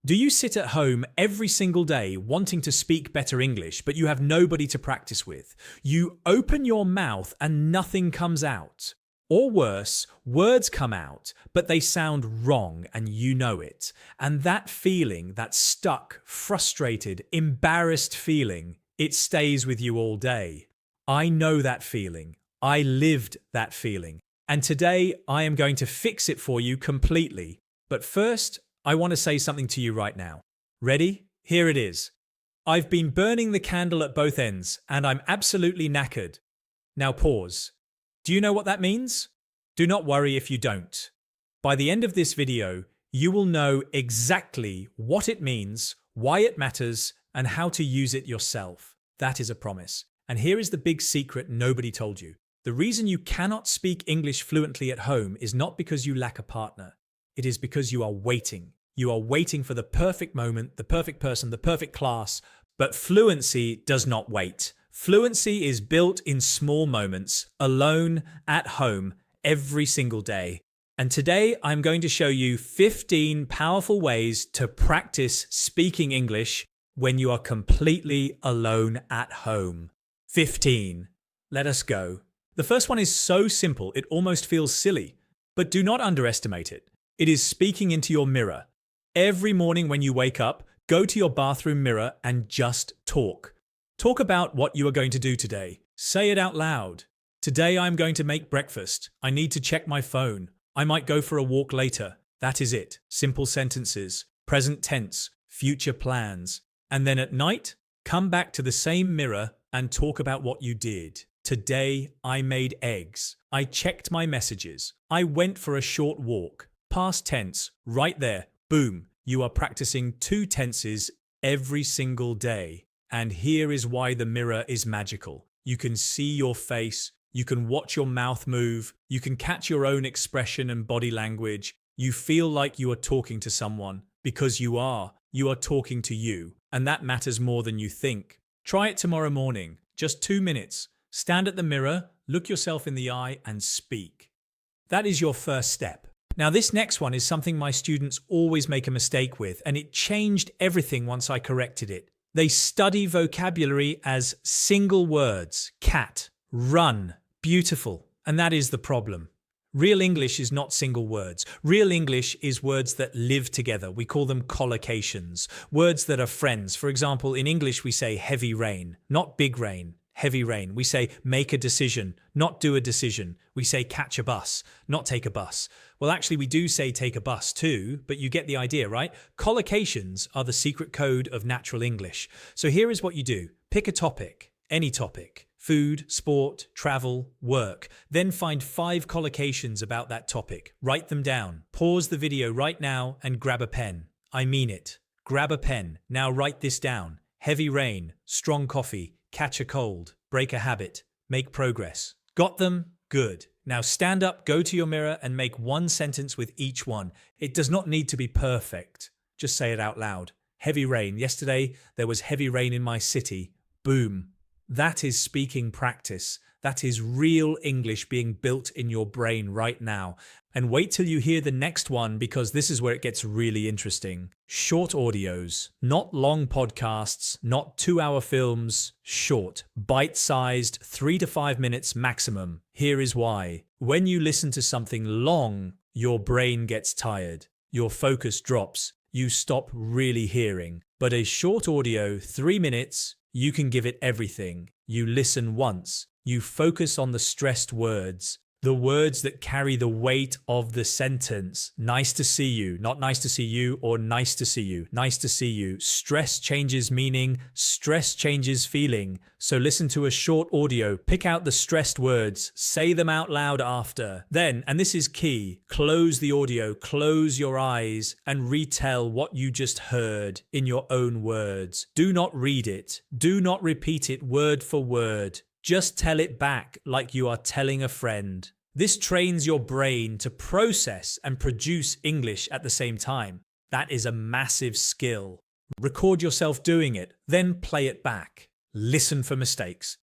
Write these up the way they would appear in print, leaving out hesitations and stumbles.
Do you sit at home every single day wanting to speak better English, but you have nobody to practice with? You open your mouth and nothing comes out. Or worse, words come out, but they sound wrong and you know it. And that feeling, that stuck, frustrated, embarrassed feeling, it stays with you all day. I know that feeling. I lived that feeling. And today I am going to fix it for you completely. But first, I want to say something to you right now. Ready? Here it is. I've been burning the candle at both ends, and I'm absolutely knackered. Now pause. Do you know what that means? Do not worry if you don't. By the end of this video, you will know exactly what it means, why it matters, and how to use it yourself. That is a promise. And here is the big secret nobody told you. The reason you cannot speak English fluently at home is not because you lack a partner. It is because you are waiting. You are waiting for the perfect moment, the perfect person, the perfect class. But fluency does not wait. Fluency is built in small moments, alone, at home, every single day. And today I'm going to show you 15 powerful ways to practice speaking English when you are completely alone at home. 15. Let us go. The first one is so simple it almost feels silly, but do not underestimate it. It is speaking into your mirror. Every morning when you wake up, go to your bathroom mirror and just talk. Talk about what you are going to do today. Say it out loud. Today I'm going to make breakfast. I need to check my phone. I might go for a walk later. That is it. Simple sentences, present tense, future plans. And then at night, come back to the same mirror and talk about what you did. Today I made eggs. I checked my messages. I went for a short walk. Past tense, right there. Boom. You are practicing 2 tenses every single day. And here is why the mirror is magical. You can see your face. You can watch your mouth move. You can catch your own expression and body language. You feel like you are talking to someone because you are. You are talking to you. And that matters more than you think. Try it tomorrow morning. Just 2 minutes. Stand at the mirror, look yourself in the eye and speak. That is your first step. Now this next one is something my students always make a mistake with, and it changed everything once I corrected it. They study vocabulary as single words: cat, run, beautiful, and that is the problem. Real English is not single words. Real English is words that live together. We call them collocations, words that are friends. For example, in English we say heavy rain, not big rain. Heavy rain. We say make a decision, not do a decision. We say catch a bus, not take a bus. Well, actually, we do say take a bus too, but you get the idea, right? Collocations are the secret code of natural English. So here is what you do. Pick a topic, any topic. Food, sport, travel, work. Then find 5 collocations about that topic. Write them down. Pause the video right now and grab a pen. I mean it. Grab a pen. Now write this down. Heavy rain, strong coffee, catch a cold, break a habit, make progress. Got them? Good. Now stand up, go to your mirror and make 1 sentence with each one. It does not need to be perfect. Just say it out loud. Heavy rain. Yesterday there was heavy rain in my city. Boom. That is speaking practice. That is real English being built in your brain right now. And wait till you hear the next one, because this is where it gets really interesting. Short audios, not long podcasts, not 2-hour films, short, bite-sized, 3 to 5 minutes maximum. Here is why. When you listen to something long, your brain gets tired. Your focus drops. You stop really hearing. But a short audio, 3 minutes, you can give it everything. You listen once. You focus on the stressed words, the words that carry the weight of the sentence. Nice to see you, not nice to see you, or nice to see you, nice to see you. Stress changes meaning, stress changes feeling. So listen to a short audio, pick out the stressed words, say them out loud after. Then, and this is key, close the audio, close your eyes, and retell what you just heard in your own words. Do not read it. Do not repeat it word for word. Just tell it back like you are telling a friend. This trains your brain to process and produce English at the same time. That is a massive skill. Record yourself doing it, then play it back. Listen for mistakes.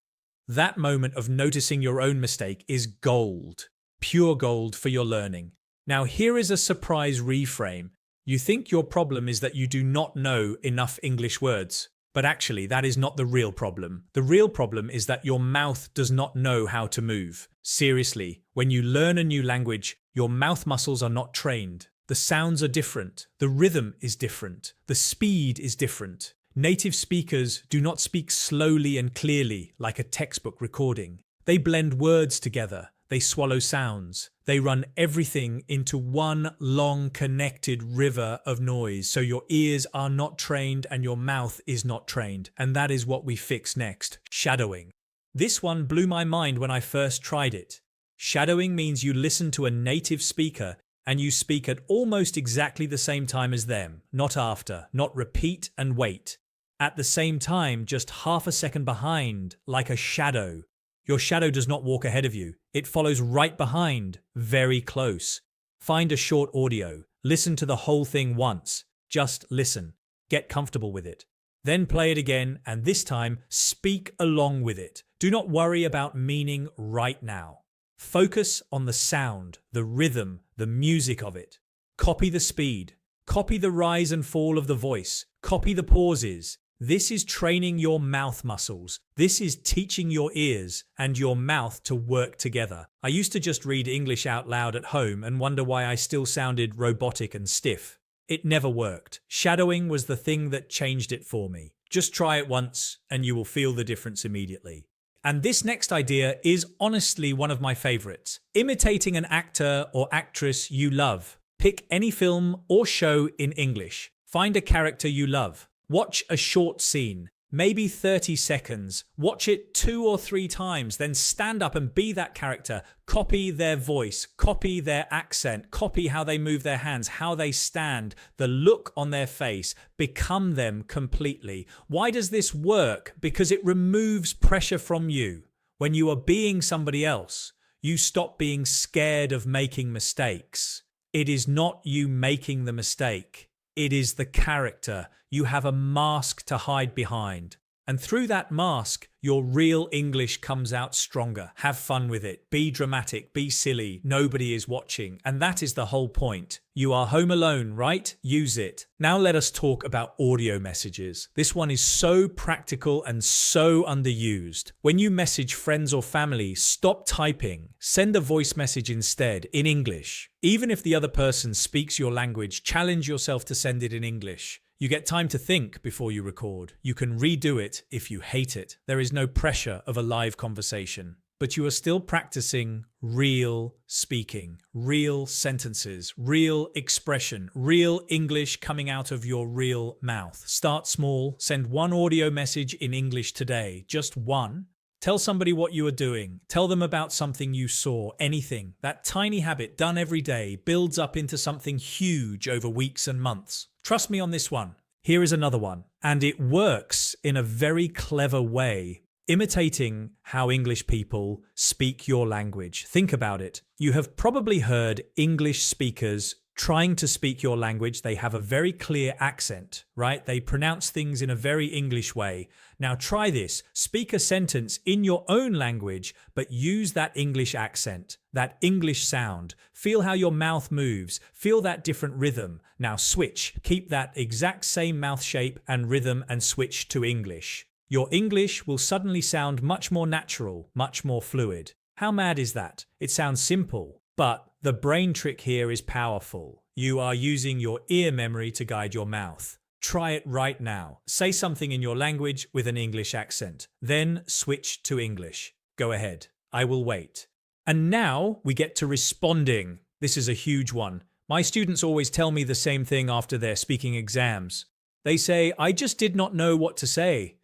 That moment of noticing your own mistake is gold, pure gold for your learning. Now here is a surprise reframe. You think your problem is that you do not know enough English words. But actually, that is not the real problem. The real problem is that your mouth does not know how to move. Seriously, when you learn a new language, your mouth muscles are not trained. The sounds are different. The rhythm is different. The speed is different. Native speakers do not speak slowly and clearly like a textbook recording. They blend words together. They swallow sounds. They run everything into one long connected river of noise. So your ears are not trained and your mouth is not trained. And that is what we fix next. Shadowing. This one blew my mind when I first tried it. Shadowing means you listen to a native speaker and you speak at almost exactly the same time as them. Not after, not repeat and wait. At the same time, just half a second behind, like a shadow. Your shadow does not walk ahead of you. It follows right behind, very close. Find a short audio. Listen to the whole thing once. Just listen. Get comfortable with it. Then play it again, and this time, speak along with it. Do not worry about meaning right now. Focus on the sound, the rhythm, the music of it. Copy the speed. Copy the rise and fall of the voice. Copy the pauses. This is training your mouth muscles. This is teaching your ears and your mouth to work together. I used to just read English out loud at home and wonder why I still sounded robotic and stiff. It never worked. Shadowing was the thing that changed it for me. Just try it once and you will feel the difference immediately. And this next idea is honestly one of my favorites. Imitating an actor or actress you love. Pick any film or show in English. Find a character you love. Watch a short scene, maybe 30 seconds. Watch it 2 or 3 times, then stand up and be that character. Copy their voice, copy their accent, copy how they move their hands, how they stand, the look on their face. Become them completely. Why does this work? Because it removes pressure from you. When you are being somebody else, you stop being scared of making mistakes. It is not you making the mistake. It is the character. You have a mask to hide behind. And through that mask, your real English comes out stronger. Have fun with it. Be dramatic. Be silly. Nobody is watching. And that is the whole point. You are home alone, right? Use it. Now let us talk about audio messages. This one is so practical and so underused. When you message friends or family, stop typing. Send a voice message instead in English. Even if the other person speaks your language, challenge yourself to send it in English. You get time to think before you record. You can redo it if you hate it. There is no pressure of a live conversation. But you are still practicing real speaking, real sentences, real expression, real English coming out of your real mouth. Start small. Send one audio message in English today. Just one. Tell somebody what you are doing. Tell them about something you saw, anything. That tiny habit done every day builds up into something huge over weeks and months. Trust me on this one. Here is another one. And it works in a very clever way, imitating how English people speak your language. Think about it. You have probably heard English speakers trying to speak your language. They have a very clear accent, right? They pronounce things in a very English way. Now try this. Speak a sentence in your own language, but use that English accent, that English sound. Feel how your mouth moves. Feel that different rhythm. Now switch. Keep that exact same mouth shape and rhythm and switch to English. Your English will suddenly sound much more natural, much more fluid. How mad is that? It sounds simple, but the brain trick here is powerful. You are using your ear memory to guide your mouth. Try it right now. Say something in your language with an English accent. Then switch to English. Go ahead. I will wait. And now we get to responding. This is a huge one. My students always tell me the same thing after their speaking exams. They say, I just did not know what to say.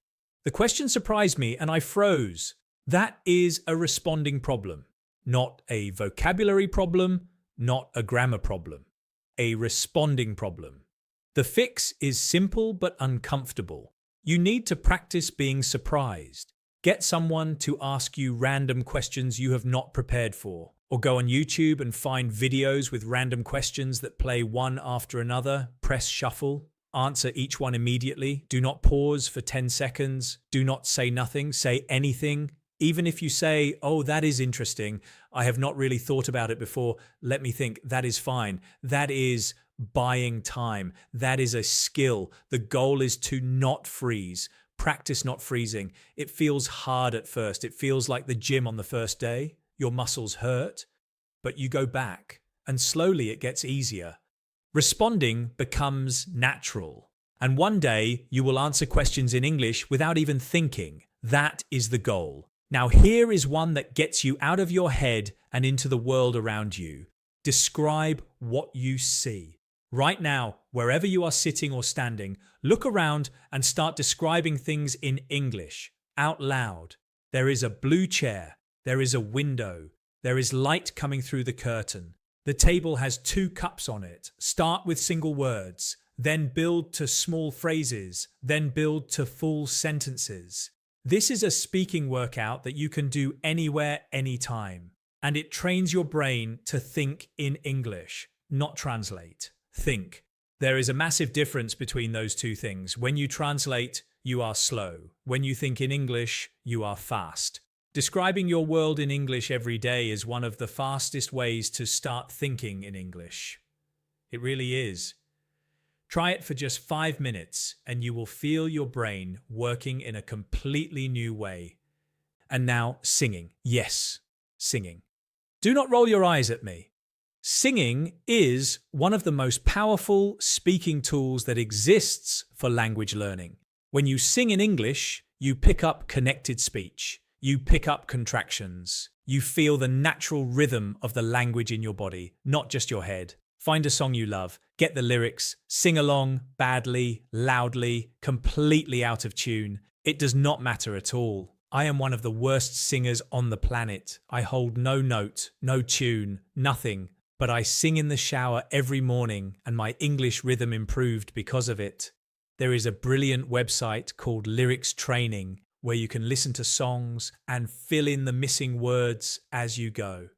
The question surprised me and I froze. That is a responding problem. Not a vocabulary problem, not a grammar problem. A responding problem. The fix is simple but uncomfortable. You need to practice being surprised. Get someone to ask you random questions you have not prepared for. Or go on YouTube and find videos with random questions that play one after another. Press shuffle. Answer each one immediately. Do not pause for 10 seconds. Do not say nothing. Say anything. Even if you say, oh, that is interesting. I have not really thought about it before. Let me think. That is fine. That is buying time. That is a skill. The goal is to not freeze. Practice not freezing. It feels hard at first. It feels like the gym on the first day. Your muscles hurt, but you go back and slowly it gets easier. Responding becomes natural. And one day you will answer questions in English without even thinking. That is the goal. Now here is one that gets you out of your head and into the world around you. Describe what you see. Right now, wherever you are sitting or standing, look around and start describing things in English, out loud. There is a blue chair. There is a window. There is light coming through the curtain. The table has 2 cups on it. Start with single words, then build to small phrases, then build to full sentences. This is a speaking workout that you can do anywhere, anytime. And it trains your brain to think in English, not translate. Think. There is a massive difference between those two things. When you translate, you are slow. When you think in English, you are fast. Describing your world in English every day is one of the fastest ways to start thinking in English. It really is. Try it for just 5 minutes and you will feel your brain working in a completely new way. And now, singing. Yes, singing. Do not roll your eyes at me. Singing is one of the most powerful speaking tools that exists for language learning. When you sing in English, you pick up connected speech. You pick up contractions. You feel the natural rhythm of the language in your body, not just your head. Find a song you love, get the lyrics, sing along badly, loudly, completely out of tune. It does not matter at all. I am one of the worst singers on the planet. I hold no note, no tune, nothing. But I sing in the shower every morning and my English rhythm improved because of it. There is a brilliant website called Lyrics Training where you can listen to songs and fill in the missing words as you go.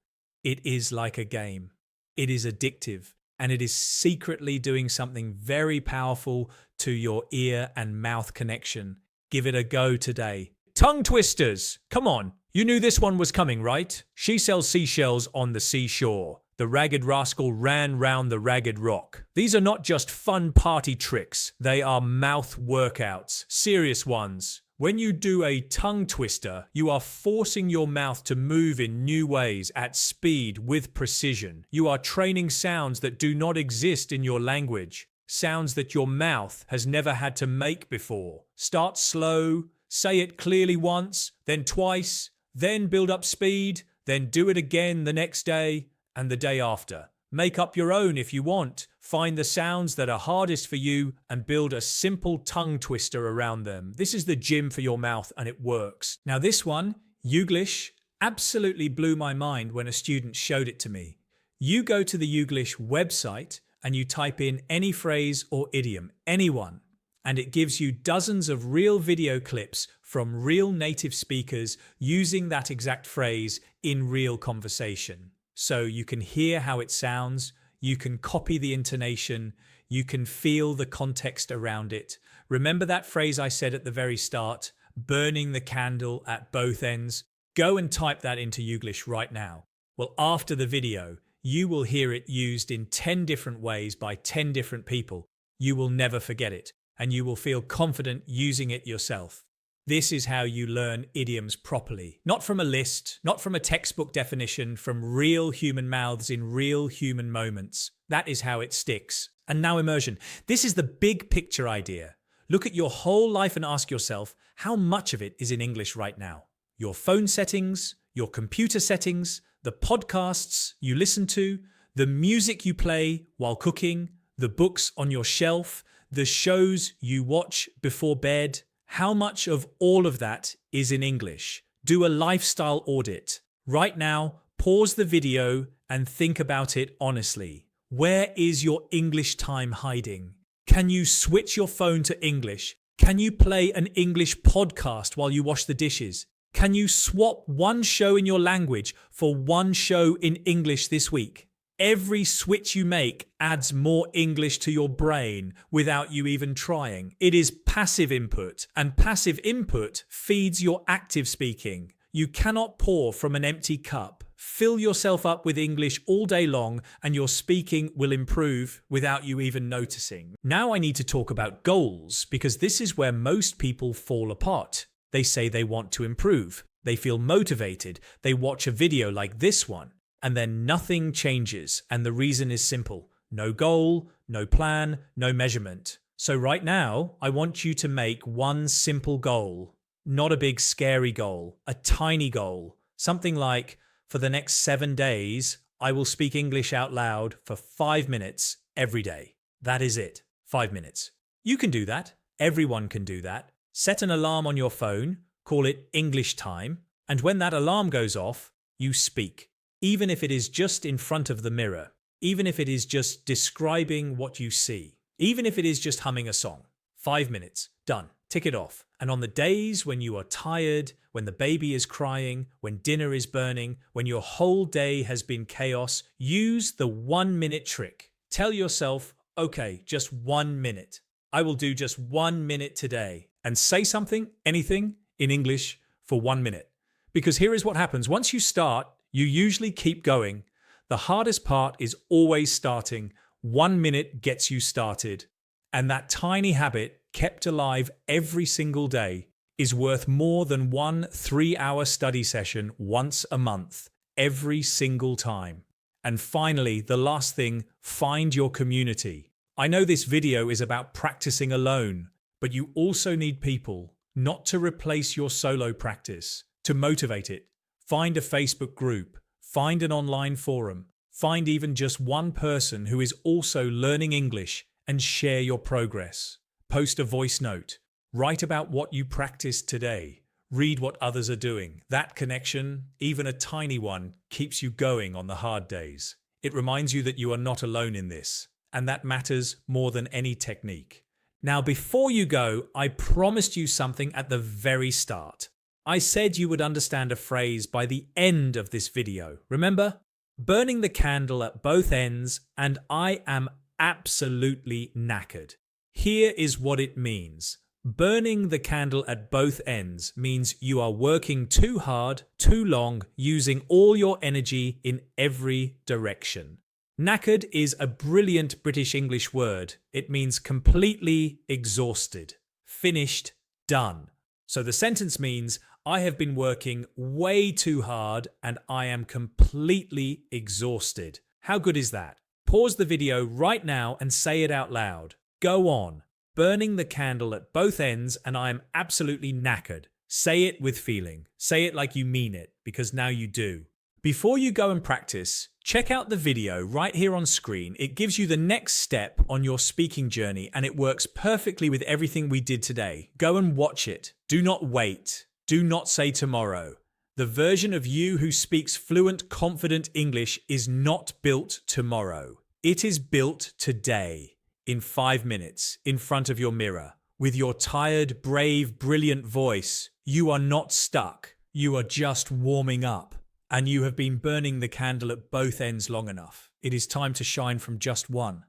It is like a game. It is addictive and it is secretly doing something very powerful to your ear and mouth connection. Give it a go today. Tongue twisters! Come on, you knew this one was coming, right? She sells seashells on the seashore. The ragged rascal ran round the ragged rock. These are not just fun party tricks. They are mouth workouts, serious ones. When you do a tongue twister, you are forcing your mouth to move in new ways at speed with precision. You are training sounds that do not exist in your language, sounds that your mouth has never had to make before. Start slow, say it clearly once, then twice, then build up speed, then do it again the next day and the day after. Make up your own if you want. Find the sounds that are hardest for you and build a simple tongue twister around them. This is the gym for your mouth and it works. Now this one, Youglish, absolutely blew my mind when a student showed it to me. You go to the Youglish website and you type in any phrase or idiom, anyone, and it gives you dozens of real video clips from real native speakers using that exact phrase in real conversation. So you can hear how it sounds, you can copy the intonation, you can feel the context around it. Remember that phrase I said at the very start, burning the candle at both ends? Go and type that into Youglish right now. Well, after the video, you will hear it used in 10 different ways by 10 different people. You will never forget it, and you will feel confident using it yourself. This is how you learn idioms properly. Not from a list, not from a textbook definition, from real human mouths in real human moments. That is how it sticks. And now immersion. This is the big picture idea. Look at your whole life and ask yourself, how much of it is in English right now? Your phone settings, your computer settings, the podcasts you listen to, the music you play while cooking, the books on your shelf, the shows you watch before bed. How much of all of that is in English? Do a lifestyle audit. Right now, pause the video and think about it honestly. Where is your English time hiding? Can you switch your phone to English? Can you play an English podcast while you wash the dishes? Can you swap one show in your language for one show in English this week? Every switch you make adds more English to your brain without you even trying. It is passive input, and passive input feeds your active speaking. You cannot pour from an empty cup. Fill yourself up with English all day long and your speaking will improve without you even noticing. Now I need to talk about goals because this is where most people fall apart. They say they want to improve. They feel motivated. They watch a video like this one and then nothing changes. And the reason is simple. No goal, no plan, no measurement. So right now, I want you to make one simple goal. Not a big scary goal, a tiny goal. Something like, for the next 7 days, I will speak English out loud for 5 minutes every day. That is it. 5 minutes. You can do that. Everyone can do that. Set an alarm on your phone, call it English time, and when that alarm goes off, you speak. Even if it is just in front of the mirror. Even if it is just describing what you see. Even if it is just humming a song. 5 minutes. Done. Tick it off. And on the days when you are tired, when the baby is crying, when dinner is burning, when your whole day has been chaos, use the 1 minute trick. Tell yourself, okay, just 1 minute. I will do just 1 minute today. And say something, anything, in English for 1 minute. Because here is what happens. Once you start, you usually keep going. The hardest part is always starting. 1 minute gets you started. And that tiny habit, kept alive every single day, is worth more than one 3-hour study session once a month, every single time. And finally, the last thing, find your community. I know this video is about practicing alone, but you also need people, not to replace your solo practice, to motivate it. Find a Facebook group, find an online forum, find even just one person who is also learning English and share your progress. Post a voice note. Write about what you practiced today. Read what others are doing. That connection, even a tiny one, keeps you going on the hard days. It reminds you that you are not alone in this, and that matters more than any technique. Now, before you go, I promised you something at the very start. I said you would understand a phrase by the end of this video. Remember? Burning the candle at both ends, and I am absolutely knackered. Here is what it means. Burning the candle at both ends means you are working too hard, too long, using all your energy in every direction. Knackered is a brilliant British English word. It means completely exhausted, finished, done. So the sentence means, I have been working way too hard and I am completely exhausted. How good is that? Pause the video right now and say it out loud. Go on. Burning the candle at both ends and I am absolutely knackered. Say it with feeling. Say it like you mean it, because now you do. Before you go and practice, check out the video right here on screen. It gives you the next step on your speaking journey and it works perfectly with everything we did today. Go and watch it. Do not wait. Do not say tomorrow. The version of you who speaks fluent, confident English is not built tomorrow. It is built today. In 5 minutes, in front of your mirror, with your tired, brave, brilliant voice. You are not stuck. You are just warming up. And you have been burning the candle at both ends long enough. It is time to shine from just one.